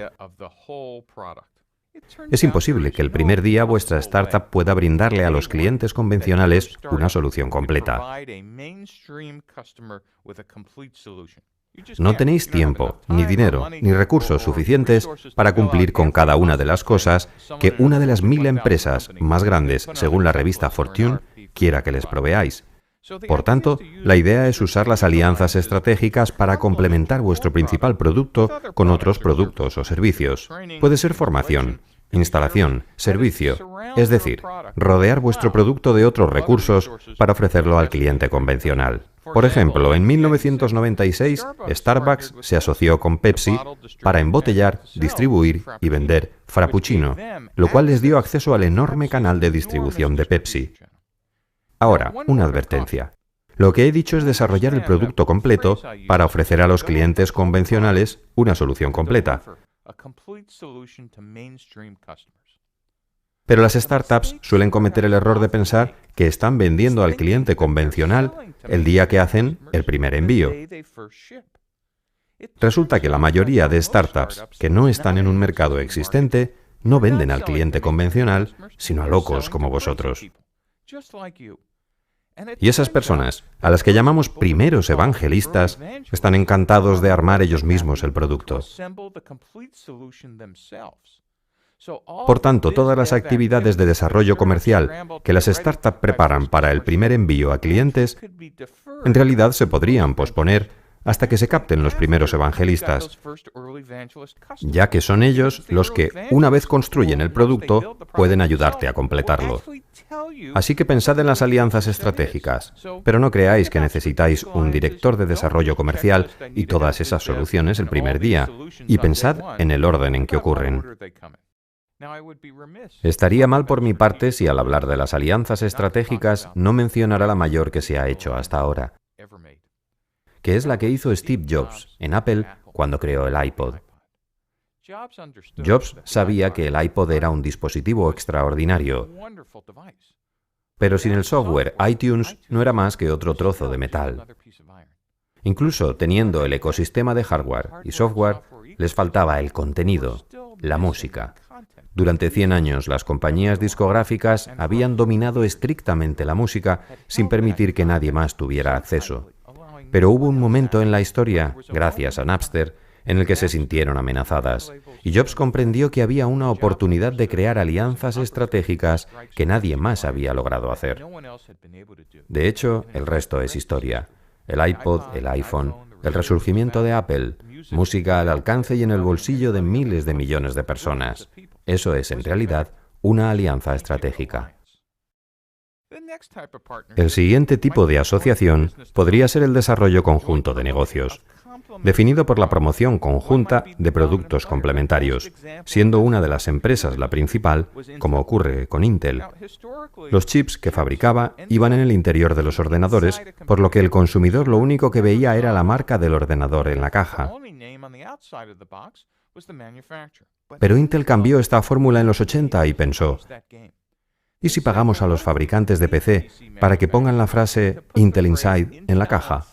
Es imposible que el primer día vuestra startup pueda brindarle a los clientes convencionales una solución completa. No tenéis tiempo, ni dinero, ni recursos suficientes para cumplir con cada una de las cosas que una de las 1000 empresas más grandes, según la revista Fortune, quiera que les proveáis. Por tanto, la idea es usar las alianzas estratégicas para complementar vuestro principal producto con otros productos o servicios. Puede ser formación, instalación, servicio, es decir, rodear vuestro producto de otros recursos para ofrecerlo al cliente convencional. Por ejemplo, en 1996, Starbucks se asoció con Pepsi para embotellar, distribuir y vender Frappuccino, lo cual les dio acceso al enorme canal de distribución de Pepsi. Ahora, una advertencia. Lo que he dicho es desarrollar el producto completo para ofrecer a los clientes convencionales una solución completa. Pero las startups suelen cometer el error de pensar que están vendiendo al cliente convencional el día que hacen el primer envío. Resulta que la mayoría de startups que no están en un mercado existente no venden al cliente convencional, sino a locos como vosotros. Y esas personas, a las que llamamos primeros evangelistas, están encantados de armar ellos mismos el producto. Por tanto, todas las actividades de desarrollo comercial que las startups preparan para el primer envío a clientes, en realidad se podrían posponer hasta que se capten los primeros evangelistas, ya que son ellos los que, una vez construyen el producto, pueden ayudarte a completarlo. Así que pensad en las alianzas estratégicas, pero no creáis que necesitáis un director de desarrollo comercial y todas esas soluciones el primer día, y pensad en el orden en que ocurren. Estaría mal por mi parte si al hablar de las alianzas estratégicas no mencionara la mayor que se ha hecho hasta ahora, que es la que hizo Steve Jobs en Apple cuando creó el iPod. Jobs sabía que el iPod era un dispositivo extraordinario, pero sin el software iTunes no era más que otro trozo de metal. Incluso teniendo el ecosistema de hardware y software, les faltaba el contenido, la música. Durante 100 años, las compañías discográficas habían dominado estrictamente la música sin permitir que nadie más tuviera acceso. Pero hubo un momento en la historia, gracias a Napster, en el que se sintieron amenazadas, y Jobs comprendió que había una oportunidad de crear alianzas estratégicas que nadie más había logrado hacer. De hecho, el resto es historia. El iPod, el iPhone, el resurgimiento de Apple, música al alcance y en el bolsillo de miles de millones de personas. Eso es, en realidad, una alianza estratégica. El siguiente tipo de asociación podría ser el desarrollo conjunto de negocios, definido por la promoción conjunta de productos complementarios, siendo una de las empresas la principal, como ocurre con Intel. Los chips que fabricaba iban en el interior de los ordenadores, por lo que el consumidor lo único que veía era la marca del ordenador en la caja. Pero Intel cambió esta fórmula en los 80 y pensó, ¿y si pagamos a los fabricantes de PC para que pongan la frase Intel Inside en la caja?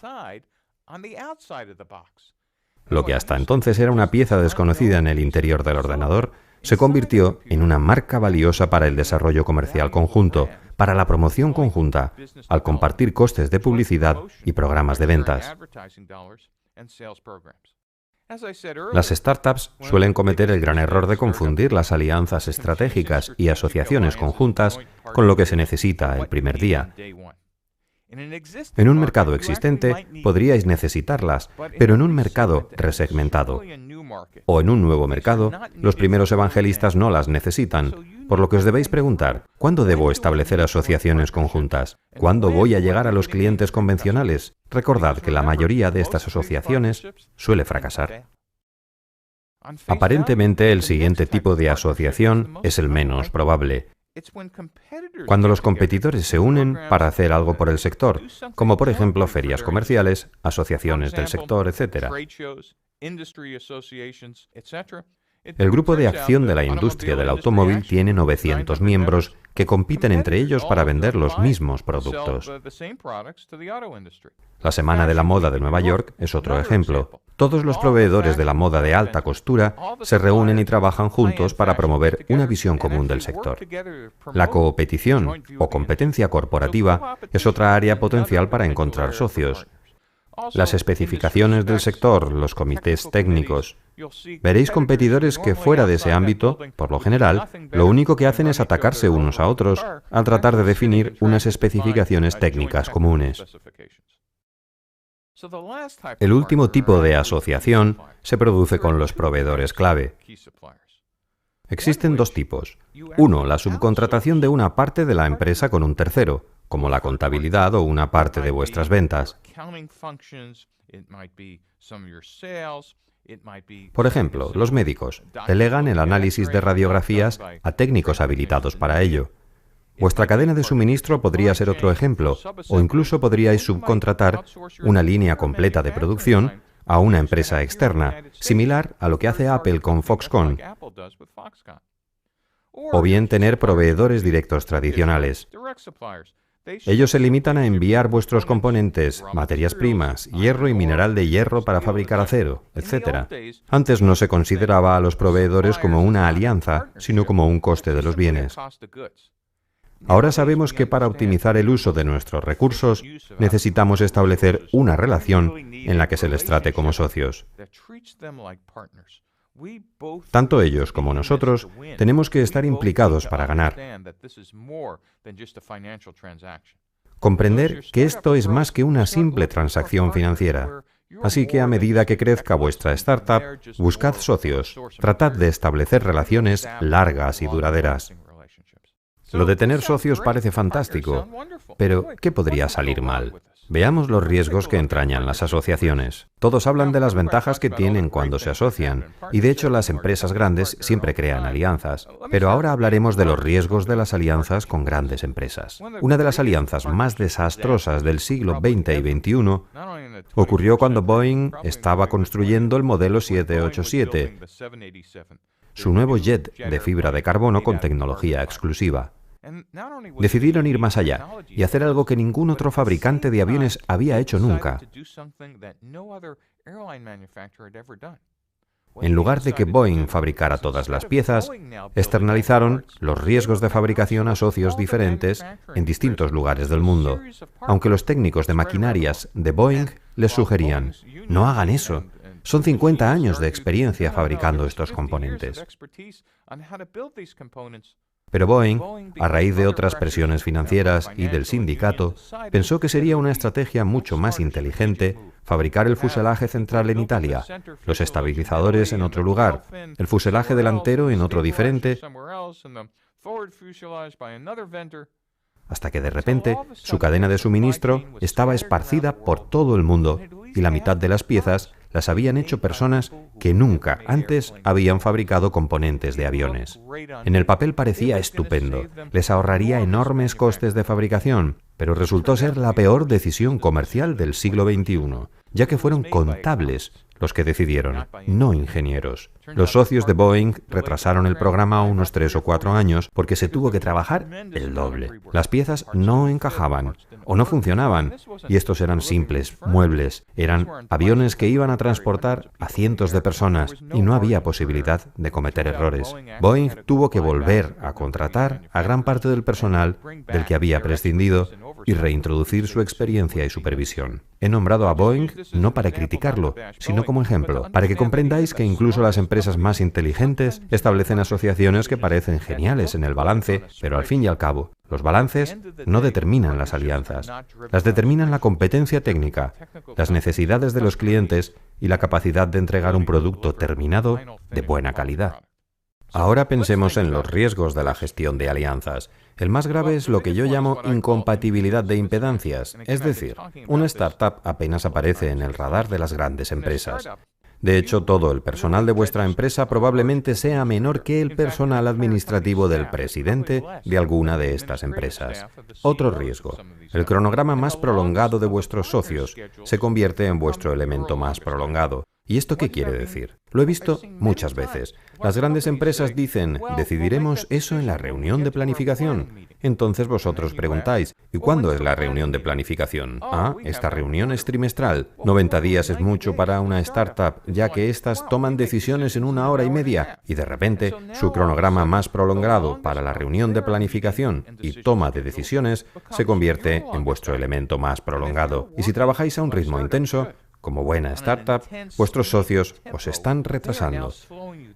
Lo que hasta entonces era una pieza desconocida en el interior del ordenador, se convirtió en una marca valiosa para el desarrollo comercial conjunto, para la promoción conjunta, al compartir costes de publicidad y programas de ventas. Las startups suelen cometer el gran error de confundir las alianzas estratégicas y asociaciones conjuntas con lo que se necesita el primer día. En un mercado existente podríais necesitarlas, pero en un mercado resegmentado o en un nuevo mercado, los primeros evangelistas no las necesitan, por lo que os debéis preguntar, ¿cuándo debo establecer asociaciones conjuntas? ¿Cuándo voy a llegar a los clientes convencionales? Recordad que la mayoría de estas asociaciones suele fracasar. Aparentemente, el siguiente tipo de asociación es el menos probable. Cuando los competidores se unen para hacer algo por el sector, como por ejemplo ferias comerciales, asociaciones del sector, etc. El Grupo de Acción de la Industria del Automóvil tiene 900 miembros que compiten entre ellos para vender los mismos productos. La Semana de la Moda de Nueva York es otro ejemplo. Todos los proveedores de la moda de alta costura se reúnen y trabajan juntos para promover una visión común del sector. La coopetición o competencia corporativa es otra área potencial para encontrar socios. Las especificaciones del sector, los comités técnicos. Veréis competidores que fuera de ese ámbito, por lo general, lo único que hacen es atacarse unos a otros al tratar de definir unas especificaciones técnicas comunes. El último tipo de asociación se produce con los proveedores clave. Existen dos tipos. Uno, la subcontratación de una parte de la empresa con un tercero, como la contabilidad o una parte de vuestras ventas. Por ejemplo, los médicos delegan el análisis de radiografías a técnicos habilitados para ello. Vuestra cadena de suministro podría ser otro ejemplo, o incluso podríais subcontratar una línea completa de producción a una empresa externa, similar a lo que hace Apple con Foxconn, o bien tener proveedores directos tradicionales. Ellos se limitan a enviar vuestros componentes, materias primas, hierro y mineral de hierro para fabricar acero, etc. Antes no se consideraba a los proveedores como una alianza, sino como un coste de los bienes. Ahora sabemos que para optimizar el uso de nuestros recursos, necesitamos establecer una relación en la que se les trate como socios. Tanto ellos como nosotros tenemos que estar implicados para ganar. Comprender que esto es más que una simple transacción financiera. Así que a medida que crezca vuestra startup, buscad socios, tratad de establecer relaciones largas y duraderas. Lo de tener socios parece fantástico, pero ¿qué podría salir mal? Veamos los riesgos que entrañan las asociaciones. Todos hablan de las ventajas que tienen cuando se asocian, y de hecho las empresas grandes siempre crean alianzas. Pero ahora hablaremos de los riesgos de las alianzas con grandes empresas. Una de las alianzas más desastrosas del siglo XX y XXI ocurrió cuando Boeing estaba construyendo el modelo 787, su nuevo jet de fibra de carbono con tecnología exclusiva. Decidieron ir más allá y hacer algo que ningún otro fabricante de aviones había hecho nunca. En lugar de que Boeing fabricara todas las piezas, externalizaron los riesgos de fabricación a socios diferentes en distintos lugares del mundo, aunque los técnicos de maquinarias de Boeing les sugerían, no hagan eso, son 50 años de experiencia fabricando estos componentes. Pero Boeing, a raíz de otras presiones financieras y del sindicato, pensó que sería una estrategia mucho más inteligente fabricar el fuselaje central en Italia, los estabilizadores en otro lugar, el fuselaje delantero en otro diferente, hasta que de repente su cadena de suministro estaba esparcida por todo el mundo y la mitad de las piezas las habían hecho personas que nunca antes habían fabricado componentes de aviones. En el papel parecía estupendo, les ahorraría enormes costes de fabricación, pero resultó ser la peor decisión comercial del siglo XXI, ya que fueron contables los que decidieron, no ingenieros. Los socios de Boeing retrasaron el programa unos 3 o 4 años porque se tuvo que trabajar el doble. Las piezas no encajaban o no funcionaban, y estos eran simples muebles. Eran aviones que iban a transportar a cientos de personas y no había posibilidad de cometer errores. Boeing tuvo que volver a contratar a gran parte del personal del que había prescindido y reintroducir su experiencia y supervisión. He nombrado a Boeing no para criticarlo, sino como ejemplo, para que comprendáis que incluso las empresas más inteligentes establecen asociaciones que parecen geniales en el balance, pero al fin y al cabo, los balances no determinan las alianzas, las determinan la competencia técnica, las necesidades de los clientes y la capacidad de entregar un producto terminado de buena calidad. Ahora pensemos en los riesgos de la gestión de alianzas. El más grave es lo que yo llamo incompatibilidad de impedancias, es decir, una startup apenas aparece en el radar de las grandes empresas. De hecho, todo el personal de vuestra empresa probablemente sea menor que el personal administrativo del presidente de alguna de estas empresas. Otro riesgo. El cronograma más prolongado de vuestros socios se convierte en vuestro elemento más prolongado. ¿Y esto qué quiere decir? Lo he visto muchas veces. Las grandes empresas dicen, decidiremos eso en la reunión de planificación. Entonces vosotros preguntáis, ¿y cuándo es la reunión de planificación? Ah, esta reunión es trimestral. 90 días es mucho para una startup, ya que éstas toman decisiones en 1 hora y media. Y de repente, su cronograma más prolongado para la reunión de planificación y toma de decisiones se convierte en vuestro elemento más prolongado. Y si trabajáis a un ritmo intenso, como buena startup, vuestros socios os están retrasando.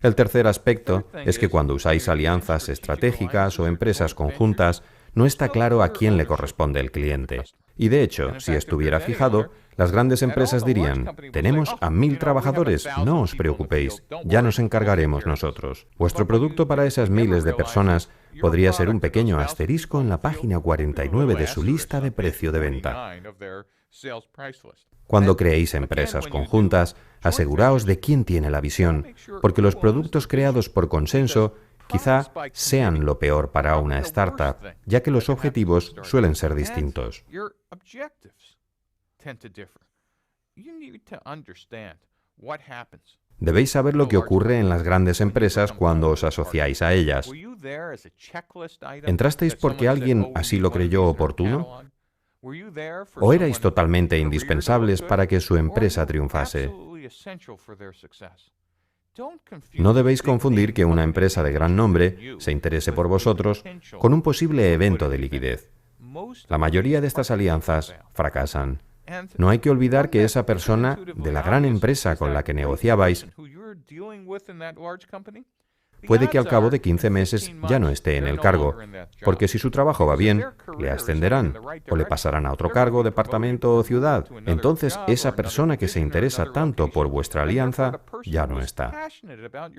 El tercer aspecto es que cuando usáis alianzas estratégicas o empresas conjuntas, no está claro a quién le corresponde el cliente. Y de hecho, si estuviera fijado, las grandes empresas dirían, tenemos a 1000 trabajadores, no os preocupéis, ya nos encargaremos nosotros. Vuestro producto para esas miles de personas podría ser un pequeño asterisco en la página 49 de su lista de precio de venta. Cuando creéis empresas conjuntas, aseguraos de quién tiene la visión, porque los productos creados por consenso quizá sean lo peor para una startup, ya que los objetivos suelen ser distintos. Debéis saber lo que ocurre en las grandes empresas cuando os asociáis a ellas. ¿Entrasteis porque alguien así lo creyó oportuno? ¿O erais totalmente indispensables para que su empresa triunfase? No debéis confundir que una empresa de gran nombre se interese por vosotros con un posible evento de liquidez. La mayoría de estas alianzas fracasan. No hay que olvidar que esa persona de la gran empresa con la que negociabais puede que al cabo de 15 meses ya no esté en el cargo, porque si su trabajo va bien, le ascenderán o le pasarán a otro cargo, departamento o ciudad. Entonces, esa persona que se interesa tanto por vuestra alianza ya no está.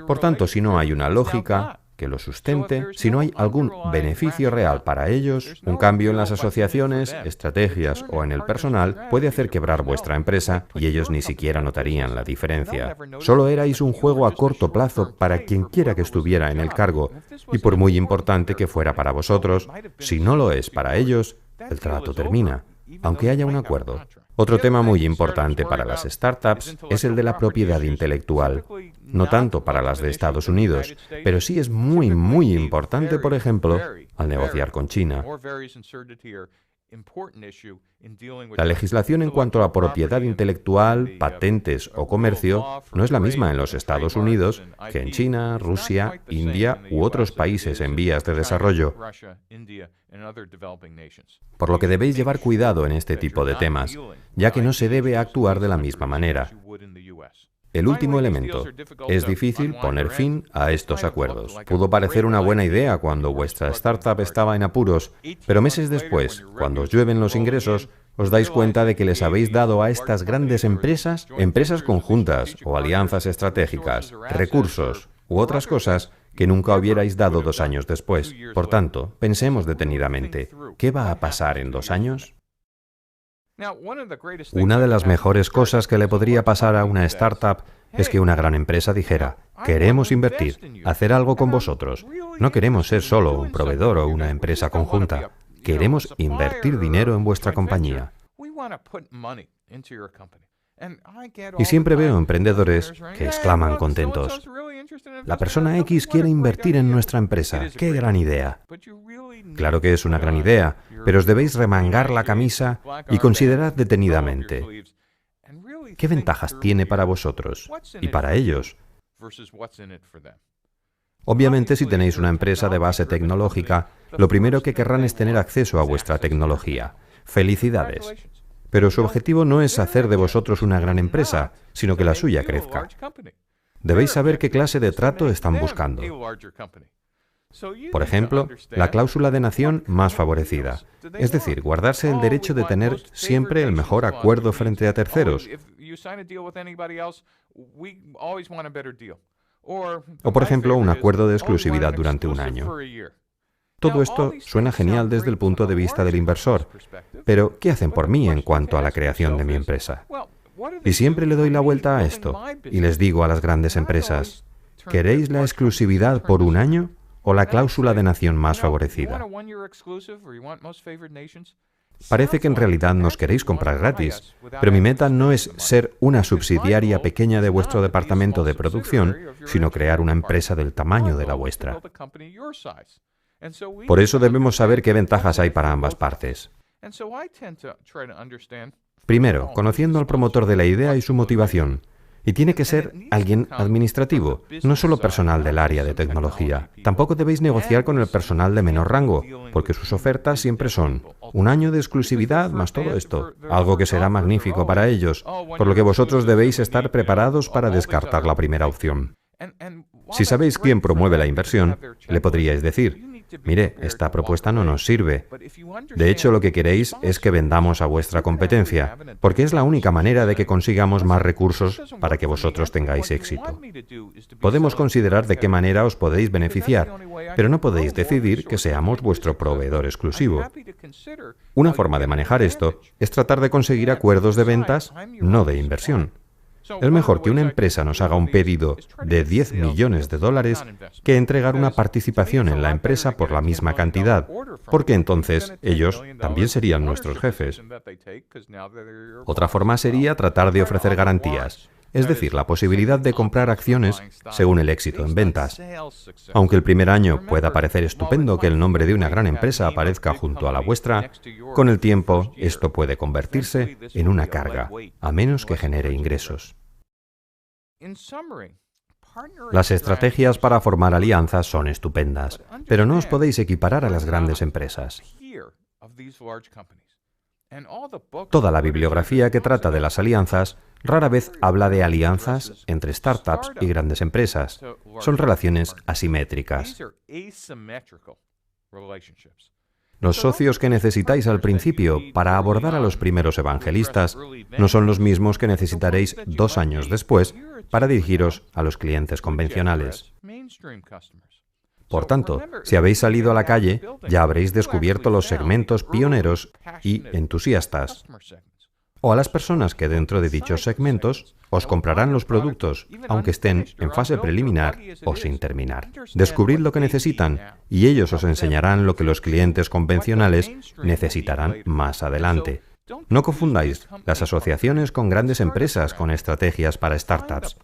Por tanto, si no hay una lógica que lo sustente, si no hay algún beneficio real para ellos, un cambio en las asociaciones, estrategias o en el personal puede hacer quebrar vuestra empresa y ellos ni siquiera notarían la diferencia. Solo erais un juego a corto plazo para quien quiera que estuviera en el cargo, y por muy importante que fuera para vosotros, si no lo es para ellos, el trato termina, aunque haya un acuerdo. Otro tema muy importante para las startups es el de la propiedad intelectual. No tanto para las de Estados Unidos, pero sí es muy importante, por ejemplo, al negociar con China. La legislación en cuanto a propiedad intelectual, patentes o comercio no es la misma en los Estados Unidos que en China, Rusia, India u otros países en vías de desarrollo. Por lo que debéis llevar cuidado en este tipo de temas, ya que no se debe actuar de la misma manera. El último elemento. Es difícil poner fin a estos acuerdos. Pudo parecer una buena idea cuando vuestra startup estaba en apuros, pero meses después, cuando os llueven los ingresos, os dais cuenta de que les habéis dado a estas grandes empresas conjuntas o alianzas estratégicas, recursos u otras cosas que nunca hubierais dado 2 años después. Por tanto, pensemos detenidamente, ¿qué va a pasar en 2 años? Una de las mejores cosas que le podría pasar a una startup es que una gran empresa dijera, queremos invertir, hacer algo con vosotros. No queremos ser solo un proveedor o una empresa conjunta. queremos invertir dinero en vuestra compañía. Y siempre veo emprendedores que exclaman contentos: la persona X quiere invertir en nuestra empresa. ¡Qué gran idea! Claro que es una gran idea, pero os debéis remangar la camisa y considerad detenidamente qué ventajas tiene para vosotros y para ellos. Obviamente, si tenéis una empresa de base tecnológica, lo primero que querrán es tener acceso a vuestra tecnología. ¡Felicidades! Pero su objetivo no es hacer de vosotros una gran empresa, sino que la suya crezca. Debéis saber qué clase de trato están buscando. Por ejemplo, la cláusula de nación más favorecida, es decir, guardarse el derecho de tener siempre el mejor acuerdo frente a terceros. O, por ejemplo, un acuerdo de exclusividad durante un año. Todo esto suena genial desde el punto de vista del inversor, pero ¿qué hacen por mí en cuanto a la creación de mi empresa? Y siempre le doy la vuelta a esto y les digo a las grandes empresas: ¿queréis la exclusividad por un año o la cláusula de nación más favorecida? Parece que en realidad nos queréis comprar gratis, pero mi meta no es ser una subsidiaria pequeña de vuestro departamento de producción, sino crear una empresa del tamaño de la vuestra. Por eso debemos saber qué ventajas hay para ambas partes. Primero, conociendo al promotor de la idea y su motivación. Y tiene que ser alguien administrativo, no solo personal del área de tecnología. Tampoco debéis negociar con el personal de menor rango, porque sus ofertas siempre son un año de exclusividad más todo esto, algo que será magnífico para ellos, por lo que vosotros debéis estar preparados para descartar la primera opción. Si sabéis quién promueve la inversión, le podríais decir: mire, esta propuesta no nos sirve. De hecho, lo que queréis es que vendamos a vuestra competencia, porque es la única manera de que consigamos más recursos para que vosotros tengáis éxito. Podemos considerar de qué manera os podéis beneficiar, pero no podéis decidir que seamos vuestro proveedor exclusivo. Una forma de manejar esto es tratar de conseguir acuerdos de ventas, no de inversión. Es mejor que una empresa nos haga un pedido de $10 millones que entregar una participación en la empresa por la misma cantidad, porque entonces ellos también serían nuestros jefes. Otra forma sería tratar de ofrecer garantías, es decir, la posibilidad de comprar acciones según el éxito en ventas. Aunque el primer año pueda parecer estupendo que el nombre de una gran empresa aparezca junto a la vuestra, con el tiempo esto puede convertirse en una carga, a menos que genere ingresos. Las estrategias para formar alianzas son estupendas, pero no os podéis equiparar a las grandes empresas. Toda la bibliografía que trata de las alianzas rara vez habla de alianzas entre startups y grandes empresas. Son relaciones asimétricas. Los socios que necesitáis al principio para abordar a los primeros evangelistas no son los mismos que necesitaréis 2 años después para dirigiros a los clientes convencionales. Por tanto, si habéis salido a la calle, ya habréis descubierto los segmentos pioneros y entusiastas, o a las personas que dentro de dichos segmentos os comprarán los productos, aunque estén en fase preliminar o sin terminar. Descubrid lo que necesitan y ellos os enseñarán lo que los clientes convencionales necesitarán más adelante. No confundáis las asociaciones con grandes empresas con estrategias para startups.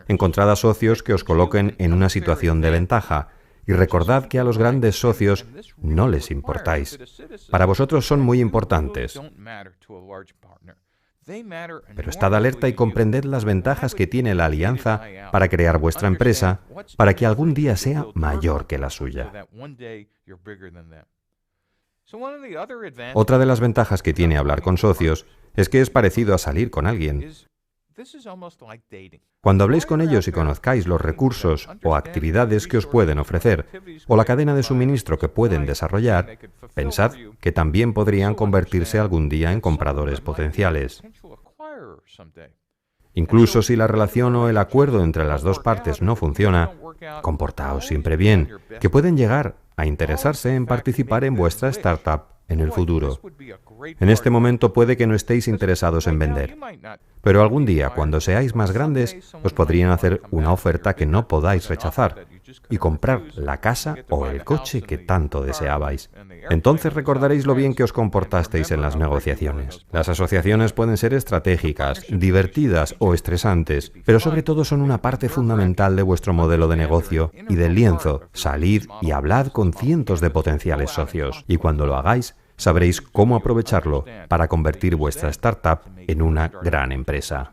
Encontrad a socios que os coloquen en una situación de ventaja y recordad que a los grandes socios no les importáis. Para vosotros son muy importantes. Pero estad alerta y comprended las ventajas que tiene la alianza para crear vuestra empresa, para que algún día sea mayor que la suya. Otra de las ventajas que tiene hablar con socios es que es parecido a salir con alguien. Cuando habléis con ellos y conozcáis los recursos o actividades que os pueden ofrecer, o la cadena de suministro que pueden desarrollar, pensad que también podrían convertirse algún día en compradores potenciales. Incluso si la relación o el acuerdo entre las dos partes no funciona, comportaos siempre bien, que pueden llegar a interesarse en participar en vuestra startup en el futuro. En este momento puede que no estéis interesados en vender, pero algún día, cuando seáis más grandes, os podrían hacer una oferta que no podáis rechazar, y comprar la casa o el coche que tanto deseabais. Entonces recordaréis lo bien que os comportasteis en las negociaciones. Las asociaciones pueden ser estratégicas, divertidas o estresantes, pero sobre todo son una parte fundamental de vuestro modelo de negocio y del lienzo. Salid y hablad con cientos de potenciales socios, y cuando lo hagáis, sabréis cómo aprovecharlo para convertir vuestra startup en una gran empresa.